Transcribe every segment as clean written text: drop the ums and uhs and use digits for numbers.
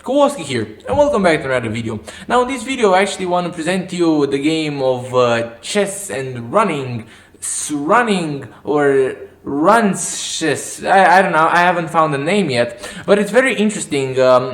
Kowalsky here, and welcome back to another video. Now in this video I actually want to present to you the game of chess and running or runs chess. I don't know, I haven't found a name yet, but it's very interesting.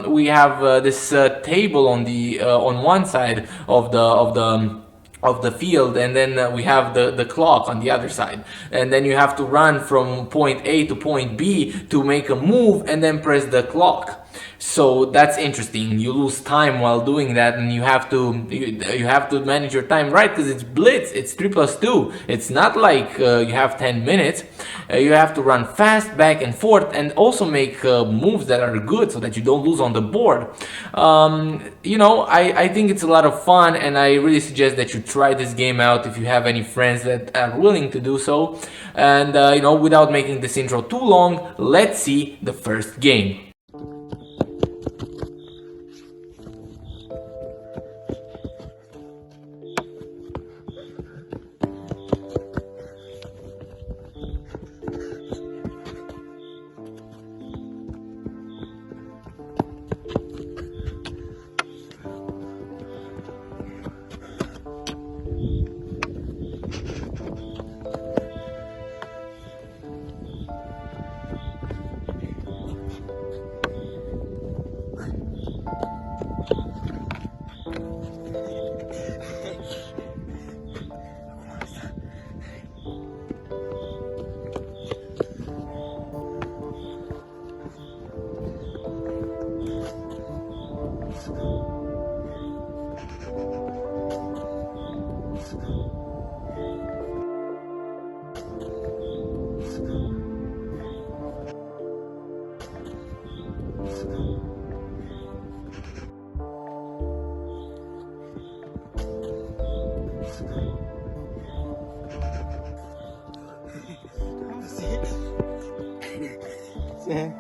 We have this table on the on one side of the field, and then we have the clock on the other side, and then you have to run from point A to point B to make a move and then press the clock. So that's interesting. You lose time while doing that, and you have to manage your time right, because it's blitz, it's 3+2. It's not like you have 10 minutes. You have to run fast back and forth, and also make moves that are good so that you don't lose on the board. You know, I think it's a lot of fun, and I really suggest that you try this game out if you have any friends that are willing to do so. And you know, without making this intro too long, let's see the first game. Sí.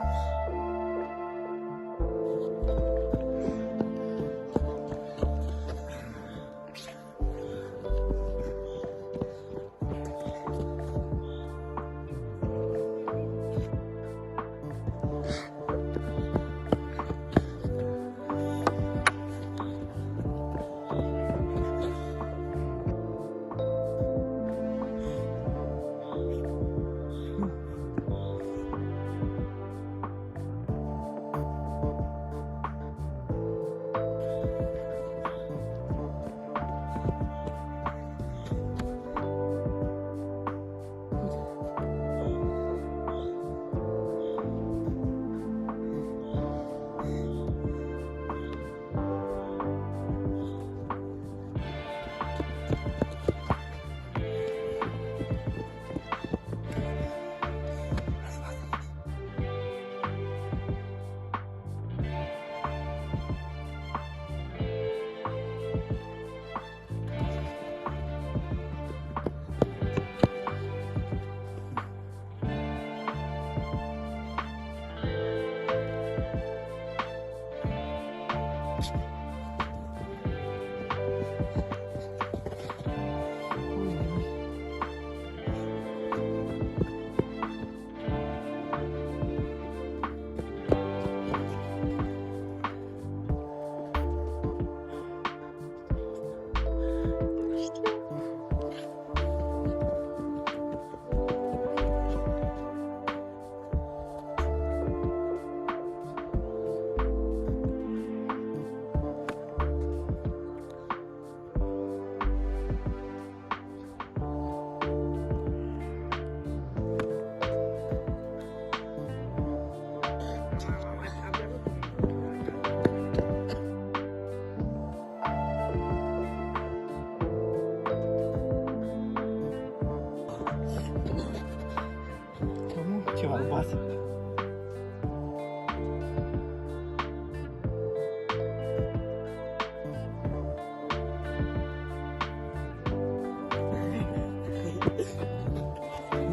Kowalsky.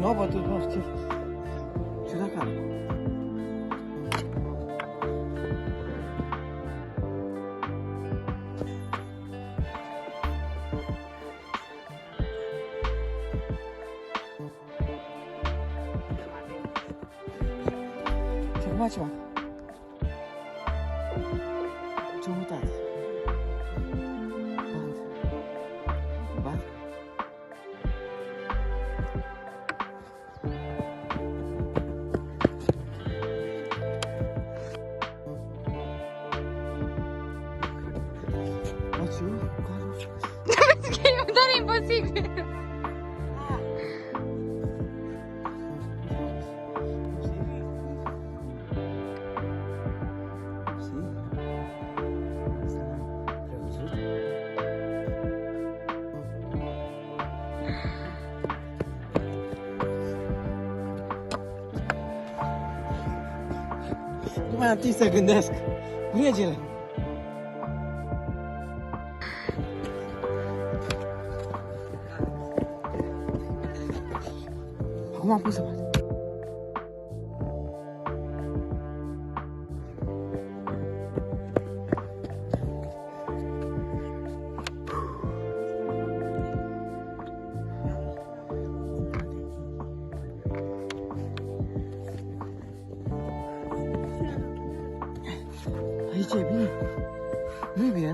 No, bo tu masz czy na karku. Macie. Jumătate. Bat. Bat. Baciu, Carlos. Dar e imposibil. Nu mai am timp să gândesc. Regele. Acum am pus să bat. Aici e bine. Nu e bine.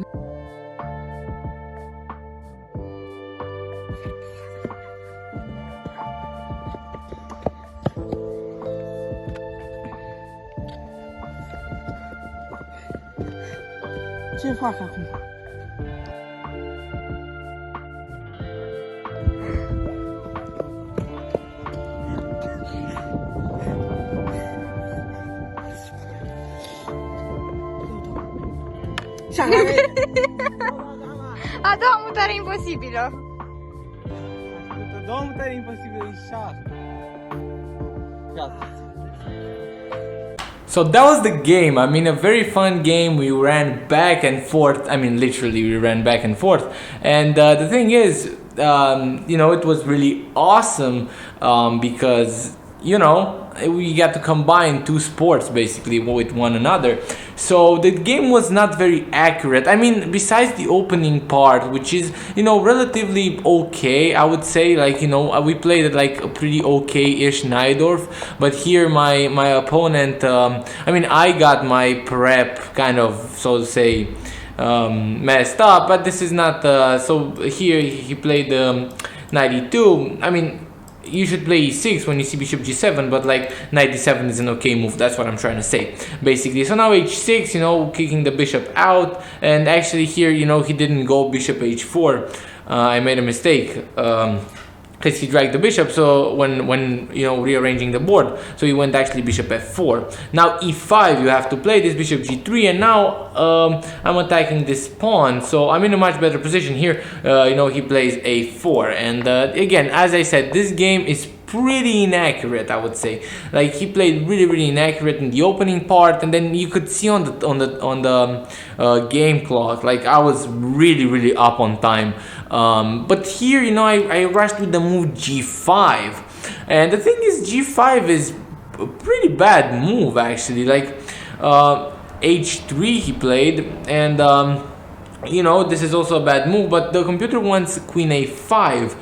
Ce fac acum? A doua mutare imposibilă. Două mutări imposibile în șah. Gata. So that was the game. I mean, a very fun game. We ran back and forth. I mean, literally, we ran back and forth. And the thing is, you know, it was really awesome because, you know, we got to combine two sports basically with one another. So the game was not very accurate. I mean, besides the opening part, which is, you know, relatively okay, I would say. Like, you know, we played it like a pretty okay-ish Najdorf, but here my opponent, I mean, I got my prep kind of, so to say, messed up, but this is not, so here he played 92. I mean, you should play e6 when you see bishop g7, but like 97 is an okay move. That's what I'm trying to say, basically. So now h6, you know, kicking the bishop out, and actually here, you know, he didn't go bishop h4. I made a mistake. Because he dragged the bishop, so when you know, rearranging the board, so he went actually bishop f4. Now e5, you have to play this bishop g3, and now I'm attacking this pawn, so I'm in a much better position here. You know, he plays a4, and again, as I said, this game is pretty inaccurate, I would say. Like, he played really inaccurate in the opening part, and then you could see on the game clock, like, I was really up on time. But here, you know, I rushed with the move g5, and the thing is, g5 is a pretty bad move actually. Like, h3 he played, and you know, this is also a bad move, but the computer wants queen a5,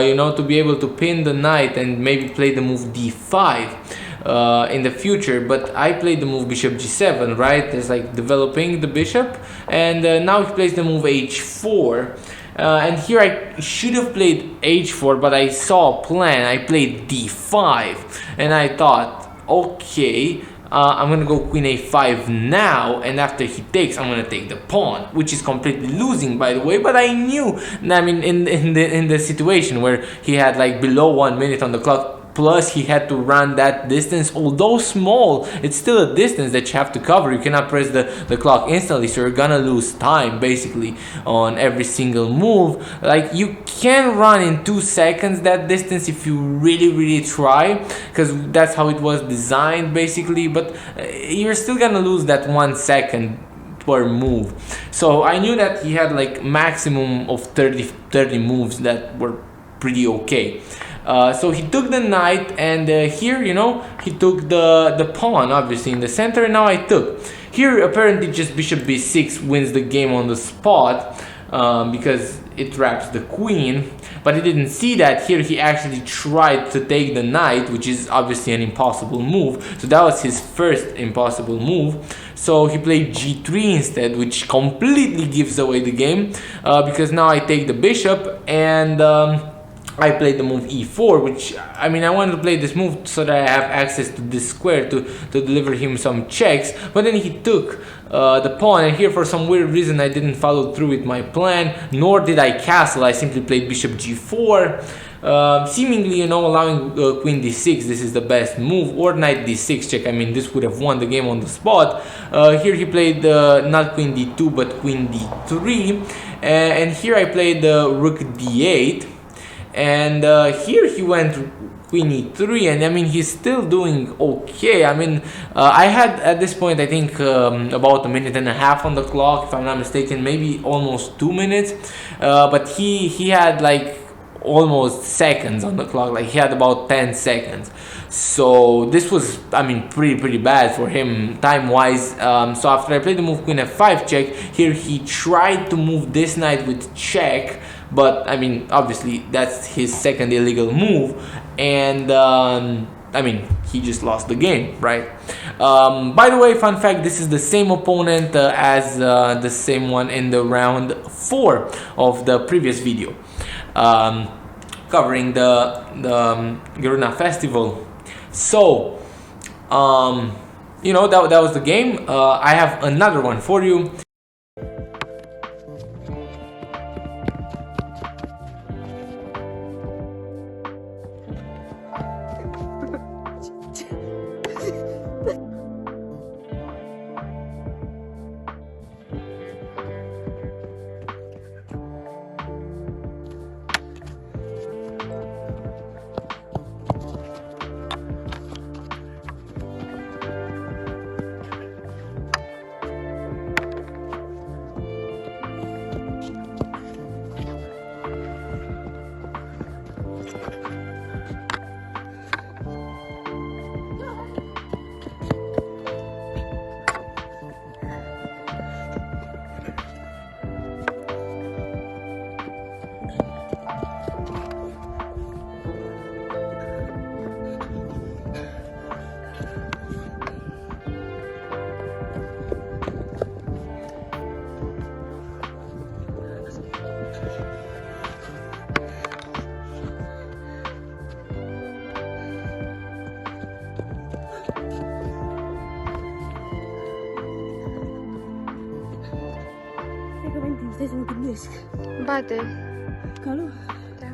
you know, to be able to pin the knight and maybe play the move d5 in the future. But I played the move bishop g7, right? It's like developing the bishop, and now he plays the move h4. And here I should have played h4, but I saw a plan. I played d5, and I thought, okay, I'm gonna go queen a5 now, and after he takes, I'm gonna take the pawn, which is completely losing, by the way. But I knew, I mean, in the situation where he had like below 1 minute on the clock, plus he had to run that distance, although small, it's still a distance that you have to cover. You cannot press the clock instantly, so you're gonna lose time basically on every single move. Like, you can run in 2 seconds that distance if you really try, because that's how it was designed basically, but you're still gonna lose that 1 second per move. So I knew that he had like maximum of 30 moves that were pretty okay. So he took the knight, and here, you know, he took the pawn obviously in the center, and now I took. Here apparently just bishop b6 wins the game on the spot, because it traps the queen, but he didn't see that. Here he actually tried to take the knight, which is obviously an impossible move. So that was his first impossible move. So he played g3 instead, which completely gives away the game, because now I take the bishop, and I played the move e4, which, I mean, I wanted to play this move so that I have access to this square to deliver him some checks, but then he took the pawn, and here for some weird reason I didn't follow through with my plan, nor did I castle. I simply played bishop g4, seemingly, you know, allowing queen d6. This is the best move, or knight d6 check. I mean, this would have won the game on the spot. Here he played not queen d2 but queen d3, and here I played rook d8. And here he went queen e3, and I mean, he's still doing okay. I mean, I had at this point, I think, about a minute and a half on the clock, if I'm not mistaken, maybe almost 2 minutes, but he had like almost seconds on the clock, like he had about 10 seconds. So this was, I mean, pretty bad for him time wise. So after I played the move queen f5 check, here he tried to move this knight with check, but I mean, obviously that's his second illegal move, and I mean, he just lost the game, right? By the way, fun fact, this is the same opponent as the same one in the round 4 of the previous video, covering the Garuna Festival. So, you know, that was the game. I have another one for you. Stai să mă gândesc. Bate. Calul? Da.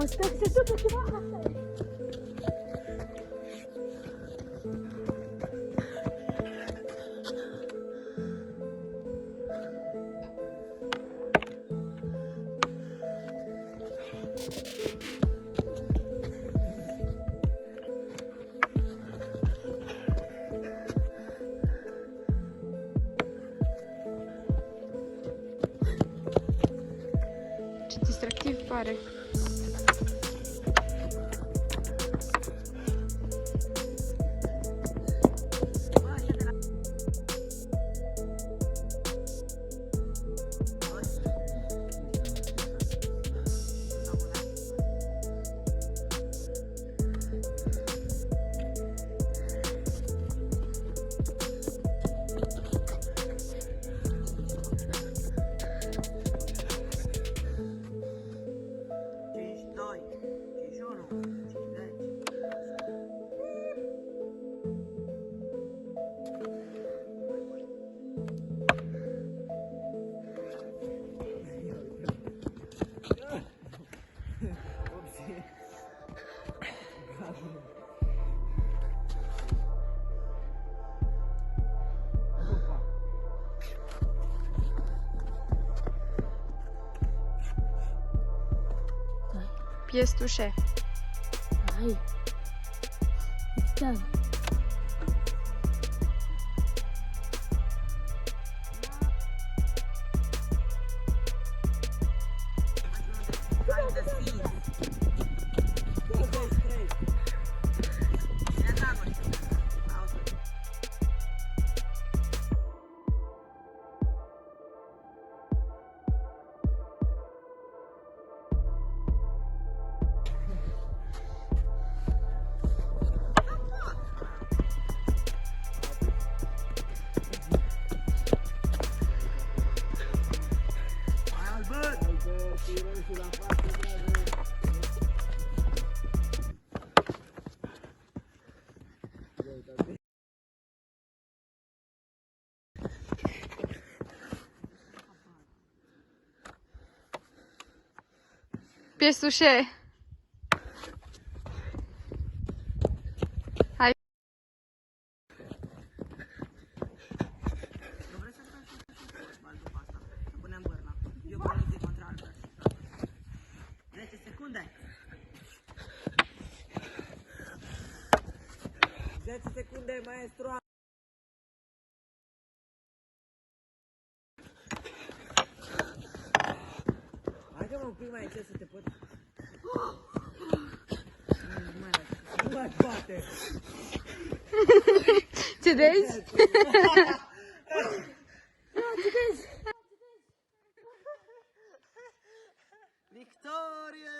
mă stă, se ducă ceva asta. Ce distractiv pare. Pièce touchée. Aïe. Putain. Pièce touchée. Hai. Punem bărna. Eu pun contra Albert. 10 secunde. 10 secunde, maestru. Hai mă un pic mai încet să te pot. Nu mai bate. Cedezi? Victorie!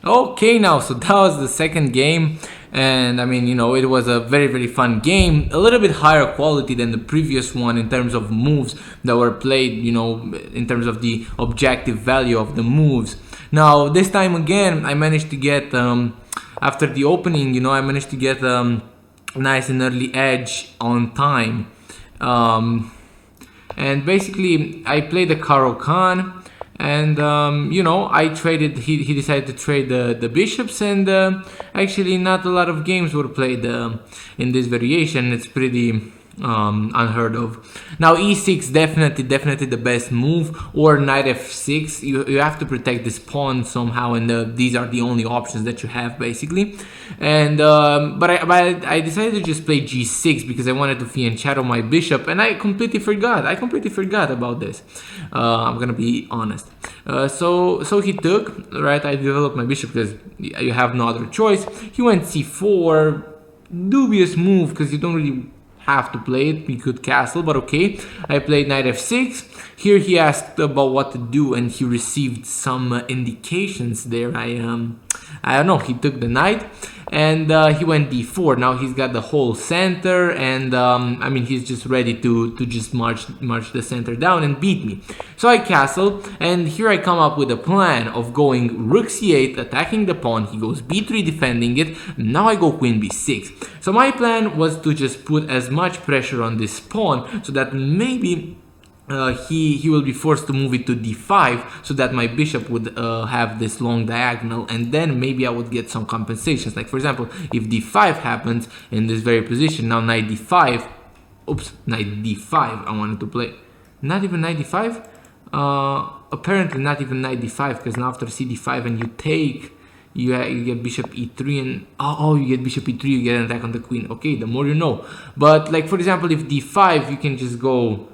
Okay, now, so that was the second game, and I mean, you know, it was a very fun game, a little bit higher quality than the previous one in terms of moves that were played, you know, in terms of the objective value of the moves. Now, this time again, I managed to get, after the opening, you know, I managed to get nice and early edge on time. And basically, I played the Karo Khan, and you know, I traded. He decided to trade the bishops, and actually, not a lot of games were played in this variation. It's pretty unheard of. Now e6, definitely the best move, or knight f6. You have to protect this pawn somehow, and these are the only options that you have basically. And but I decided to just play g6 because I wanted to fianchetto my bishop, and I completely forgot about this. I'm gonna be honest. So he took, right? I developed my bishop because you have no other choice. He went c4, dubious move because you don't really have to play it. You could castle, but okay. I played knight f6. Here he asked about what to do, and he received some indications there. I don't know. He took the knight, and he went d4. Now he's got the whole center, and I mean, he's just ready to just march the center down and beat me. So I castle, and here I come up with a plan of going rook c8, attacking the pawn. He goes b3, defending it. Now I go queen b6. So my plan was to just put as much pressure on this pawn so that maybe he will be forced to move it to d5, so that my bishop would have this long diagonal, and then maybe I would get some compensations. Like, for example, if d5 happens in this very position, now knight d5, oops, knight d5 I wanted to play, not even knight d5, apparently not even knight d5, because now after cd5 and you take, you get bishop e3, and oh, you get bishop e3, you get an attack on the queen. Okay, the more you know. But like, for example, if d5, you can just go,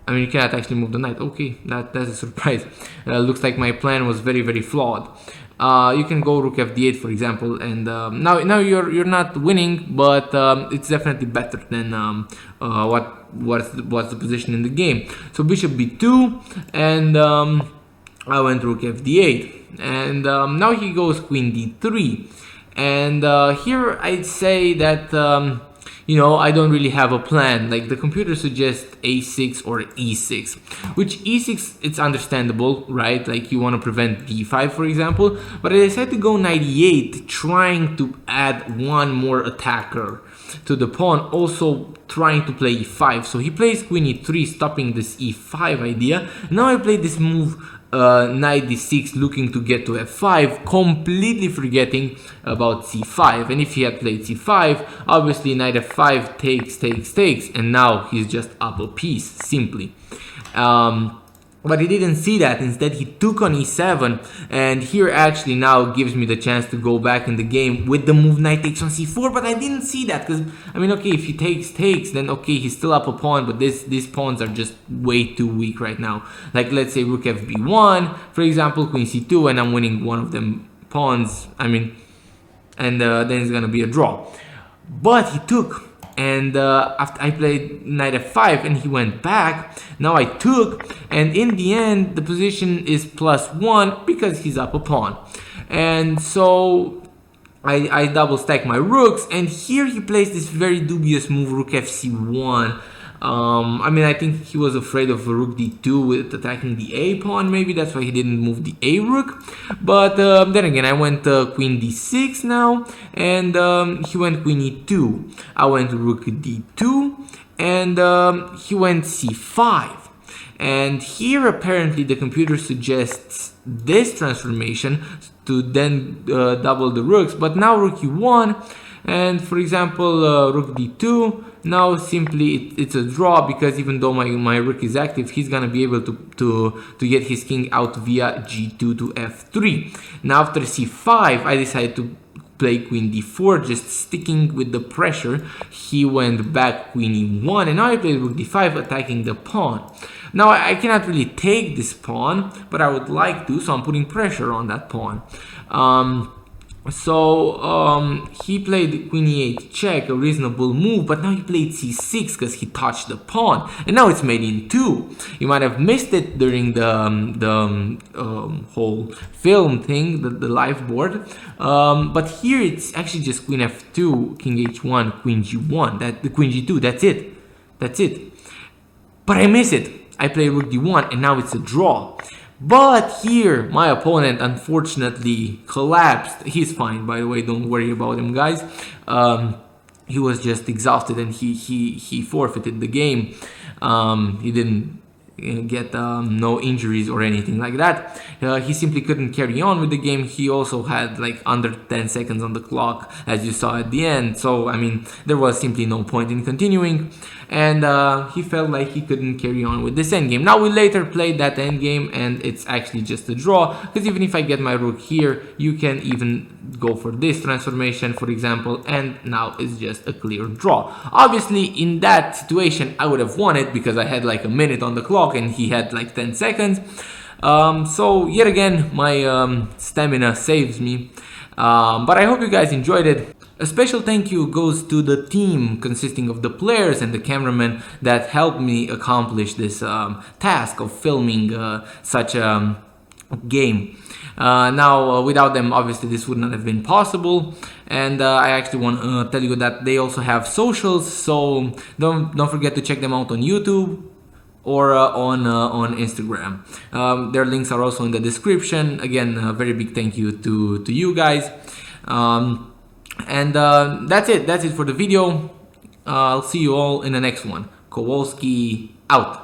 I mean, you cannot actually move the knight. Okay, that's a surprise. Looks like my plan was very, very flawed. You can go rook f8, for example, and now you're not winning, but it's definitely better than what's the position in the game. So bishop b2, and I went rook fd8, and now he goes queen d3, and here I'd say that you know, I don't really have a plan. Like, the computer suggests a6 or e6, which e6, it's understandable, right? Like, you want to prevent d5, for example, but I decided to go knight e8, trying to add one more attacker to the pawn, also trying to play e5. So he plays queen e3, stopping this e5 idea. Now I played this move, knight d6, looking to get to f5, completely forgetting about c5. And if he had played c5, obviously knight f5 takes, and now he's just up a piece, simply. But he didn't see that. Instead, he took on e7, and here actually now gives me the chance to go back in the game with the move knight takes on c4. But I didn't see that, because I mean, okay, if he takes, then okay, he's still up a pawn, but these pawns are just way too weak right now. Like, let's say rook fb1, for example, queen c2, and I'm winning one of them pawns. I mean, and then it's gonna be a draw. But he took. And after I played knight f5 and he went back, now I took, and in the end the position is +1 because he's up a pawn. And so I double stack my rooks, and here he plays this very dubious move, rook fc1. I mean, I think he was afraid of rook d2 with attacking the a pawn. Maybe that's why he didn't move the a rook. But then again, I went queen d6 now, and he went queen e2. I went rook d2, and he went c5. And here apparently the computer suggests this transformation to then double the rooks. But now rook e1, and for example rook d2. Now simply it's a draw, because even though my rook is active, he's gonna be able to get his king out via g2 to f3. Now after c5, I decided to play queen d4, just sticking with the pressure. He went back queen e1, and now I played rook d5, attacking the pawn. Now I cannot really take this pawn, but I would like to, so I'm putting pressure on that pawn. He played queen e8 check, a reasonable move, but now he played c6 because he touched the pawn, and now it's mate in 2. You might have missed it during the whole film thing, the live board, but here it's actually just queen f2, king h1, queen g1, the queen g2, that's it. But I miss it. I play rook d1, and now it's a draw. But here, my opponent unfortunately collapsed. He's fine, by the way, don't worry about him, guys. He was just exhausted, and he forfeited the game. He didn't get no injuries or anything like that. He simply couldn't carry on with the game. He also had like under 10 seconds on the clock, as you saw at the end. So I mean, there was simply no point in continuing, and he felt like he couldn't carry on with this endgame. Now we later played that endgame, and it's actually just a draw, because even if I get my rook here, you can even go for this transformation, for example, and now it's just a clear draw. Obviously, in that situation, I would have won it because I had like a minute on the clock and he had like 10 seconds. So yet again, my stamina saves me. But I hope you guys enjoyed it. A special thank you goes to the team consisting of the players and the cameraman that helped me accomplish this task of filming such a game. Now, without them, obviously, this would not have been possible. And I actually want to tell you that they also have socials, so don't forget to check them out on YouTube or on Instagram. Their links are also in the description. Again, a very big thank you to you guys. And that's it. That's it for the video. I'll see you all in the next one. Kowalsky out.